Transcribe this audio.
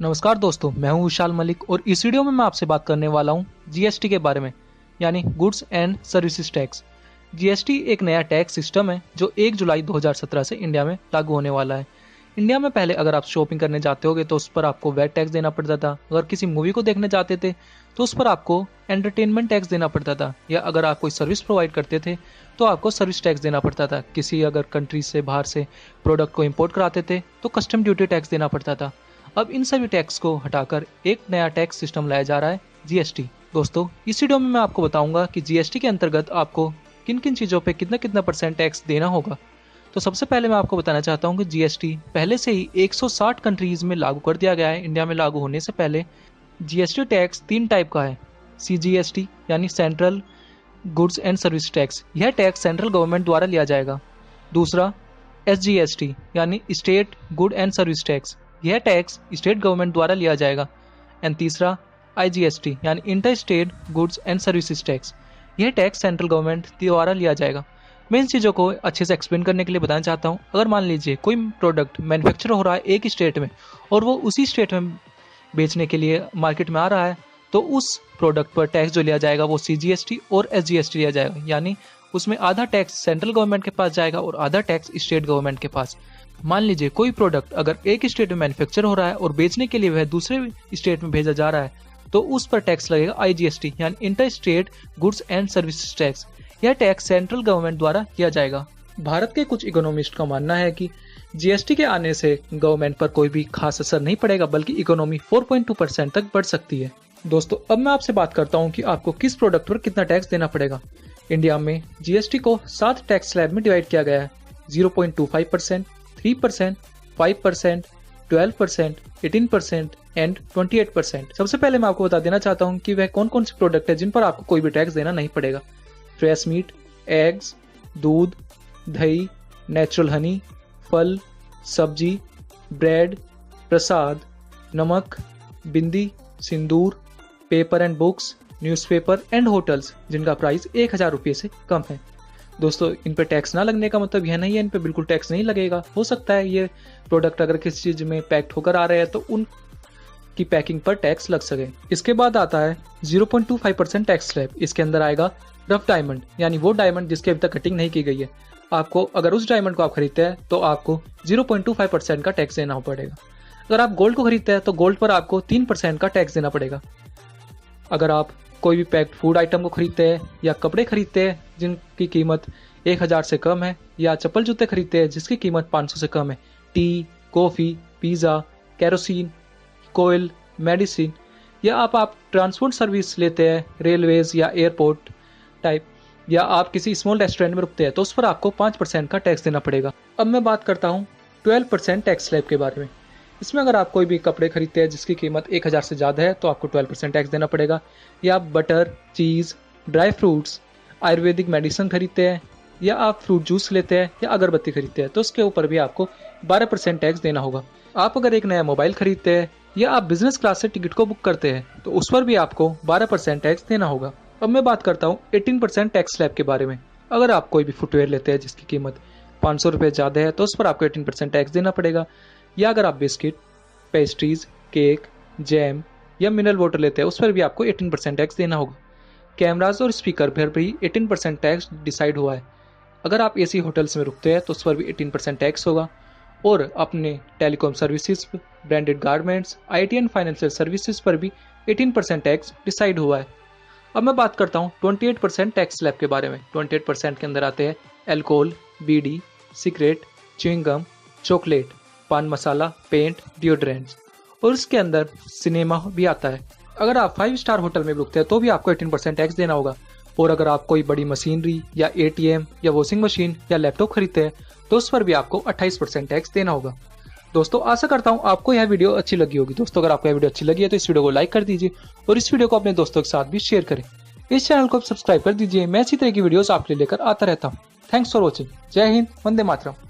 नमस्कार दोस्तों, मैं हूं विशाल मलिक और इस वीडियो में मैं आपसे बात करने वाला हूं जीएसटी के बारे में, यानी goods and services tax. GST एक नया टैक्स सिस्टम है जो 1 जुलाई 2017 से इंडिया में लागू होने वाला है। इंडिया में पहले अगर आप शॉपिंग करने जाते होगे तो उस पर आपको वैट टैक्स देना पड़ता था। अगर किसी मूवी को देखने जाते थे तो उस पर आपको एंटरटेनमेंट टैक्स देना पड़ता था, या अगर आप कोई सर्विस प्रोवाइड करते थे तो आपको सर्विस टैक्स देना पड़ता था। किसी अगर कंट्री से बाहर से प्रोडक्ट को इम्पोर्ट कराते थे तो कस्टम ड्यूटी टैक्स देना पड़ता था। अब इन सभी टैक्स को हटाकर एक नया टैक्स सिस्टम लाया जा रहा है, जीएसटी। दोस्तों, इस वीडियो में मैं आपको बताऊंगा कि जीएसटी के अंतर्गत आपको किन किन चीज़ों पे कितना कितना % टैक्स देना होगा। तो सबसे पहले मैं आपको बताना चाहता हूं कि जीएसटी पहले से ही 160 कंट्रीज में लागू कर दिया गया है। इंडिया में लागू होने से पहले जीएसटी टैक्स 3 टाइप का है। सीजीएसटी यानी central goods and service tax, यह टैक्स सेंट्रल गवर्नमेंट द्वारा लिया जाएगा। दूसरा एसजीएसटी यानी state good and service tax, यह टैक्स स्टेट गवर्नमेंट द्वारा लिया जाएगा। एंड तीसरा आईजीएसटी यानी inter state goods and services tax, यह टैक्स सेंट्रल गवर्नमेंट द्वारा लिया जाएगा। मैं इन चीज़ों को अच्छे से एक्सप्लेन करने के लिए बताना चाहता हूँ। अगर मान लीजिए कोई प्रोडक्ट मैन्युफैक्चर हो रहा है एक स्टेट में और वो उसी स्टेट में बेचने के लिए मार्केट में आ रहा है, तो उस प्रोडक्ट पर टैक्स जो लिया जाएगा वो सीजीएसटी और एसजीएसटी लिया जाएगा, यानी उसमें आधा टैक्स सेंट्रल गवर्नमेंट के पास जाएगा और आधा टैक्स स्टेट गवर्नमेंट के पास। मान लीजिए कोई प्रोडक्ट अगर एक स्टेट में मैन्युफैक्चर हो रहा है और बेचने के लिए वह दूसरे स्टेट में भेजा जा रहा है, तो उस पर टैक्स लगेगा आईजीएसटी यानी inter state goods and services tax. यह टैक्स सेंट्रल गवर्नमेंट द्वारा किया जाएगा। भारत के कुछ इकोनॉमिस्ट का मानना है कि जीएसटी के आने से गवर्नमेंट पर कोई भी खास असर नहीं पड़ेगा, बल्कि इकोनॉमी 4.2% तक बढ़ सकती है। दोस्तों, अब मैं आपसे बात करता हूँ कि आपको किस प्रोडक्ट पर कितना टैक्स देना पड़ेगा। इंडिया में जीएसटी को 7 टैक्स स्लैब में डिवाइड किया गया है। 0.25%, 3%, 5%, 12%, 18% एंड 28%। सबसे पहले मैं आपको बता देना चाहता हूँ कि वह कौन कौन से प्रोडक्ट है जिन पर आपको कोई भी टैक्स देना नहीं पड़ेगा। फ्रेश मीट, एग्स, दूध, दही, नेचुरल हनी, फल, सब्जी, ब्रेड, प्रसाद, नमक, bindi, sindoor, paper and books, newspaper and hotels जिनका प्राइस 1000 रुपये से कम है। दोस्तों, इन पे टैक्स ना लगने का मतलब यह नहीं है इन पे बिल्कुल टैक्स नहीं लगेगा। हो सकता है ये प्रोडक्ट अगर किसी चीज़ में पैक्ड होकर आ रहे हैं तो उनकी पैकिंग पर टैक्स लग सके। इसके बाद आता है 0.25% टैक्स स्लैब। इसके अंदर आएगा रफ डायमंड, यानी वो डायमंड जिसकी अभी तक कटिंग नहीं की गई है। आपको अगर उस डायमंड को आप खरीदते हैं तो आपको 0.25% का टैक्स देना पड़ेगा। अगर आप गोल्ड को खरीदते हैं तो गोल्ड पर आपको 3% का टैक्स देना पड़ेगा। अगर आप कोई भी पैक्ड फूड आइटम को खरीदते हैं या कपड़े खरीदते हैं जिनकी कीमत 1000 से कम है, या चप्पल जूते खरीदते हैं जिसकी कीमत 500 से कम है, टी, कॉफ़ी, पिज़्ज़ा, केरोसिन, कोयल, मेडिसिन, या आप ट्रांसपोर्ट सर्विस लेते हैं रेलवेज या एयरपोर्ट टाइप, या आप किसी स्मॉल रेस्टोरेंट में रुकते हैं, तो उस पर आपको 5% का टैक्स देना पड़ेगा। अब मैं बात करता हूँ 12% टैक्स स्लैब के बारे में। इसमें अगर आप कोई भी कपड़े खरीदते हैं जिसकी कीमत 1000 से ज़्यादा है तो आपको 12% टैक्स देना पड़ेगा। या आप बटर, चीज़, ड्राई फ्रूट्स, आयुर्वेदिक मेडिसिन खरीदते हैं, या आप फ्रूट जूस लेते हैं या अगरबत्ती खरीदते हैं, तो उसके ऊपर भी आपको 12% टैक्स देना होगा। आप अगर एक नया मोबाइल खरीदते हैं या आप बिजनेस क्लास से टिकट को बुक करते हैं तो उस पर भी आपको 12% टैक्स देना होगा। अब मैं बात करता हूँ 18% टैक्स स्लैब के बारे में। अगर आप कोई भी फुटवेयर लेते हैं जिसकी कीमत 500 रुपये ज़्यादा है तो उस पर आपको 18% टैक्स देना पड़ेगा। या अगर आप बिस्किट, पेस्ट्रीज, केक, जैम या मिनरल वाटर लेते हैं उस पर भी आपको 18% टैक्स देना होगा। कैमराज और स्पीकर पर भी 18% टैक्स डिसाइड हुआ है। अगर आप एसी होटल्स में रुकते हैं तो उस पर भी 18% टैक्स होगा। और अपने telecom services, branded garments, IT and financial services पर भी 18% टैक्स डिसाइड हुआ है। अब मैं बात करता हूँ 28% टैक्स स्लैब के बारे में। 28% के अंदर आते हैं अल्कोहल, बीड़ी, सिगरेट, च्युइंगम, चॉकलेट, पान मसाला, पेंट, डिओड्रेंट्स, और इसके अंदर सिनेमा भी आता है। अगर आप 5 स्टार होटल में रुकते हैं तो भी आपको 18% टैक्स देना होगा। और अगर आप कोई बड़ी मशीनरी या एटीएम या वॉशिंग मशीन या लैपटॉप खरीदते हैं तो उस पर भी आपको 28% टैक्स देना होगा। दोस्तों, आशा करता हूँ आपको यह वीडियो अच्छी लगी होगी। दोस्तों, अगर आपको यह वीडियो अच्छी लगी है तो इस वीडियो को लाइक कर दीजिए और इस वीडियो को अपने दोस्तों के साथ भी शेयर करें। इस चैनल को सब्सक्राइब कर दीजिए। मैं इसी तरह की वीडियोस आपके लिए लेकर आता रहता हूँ। Thanks for watching. जय हिंद, वंदे मातरम।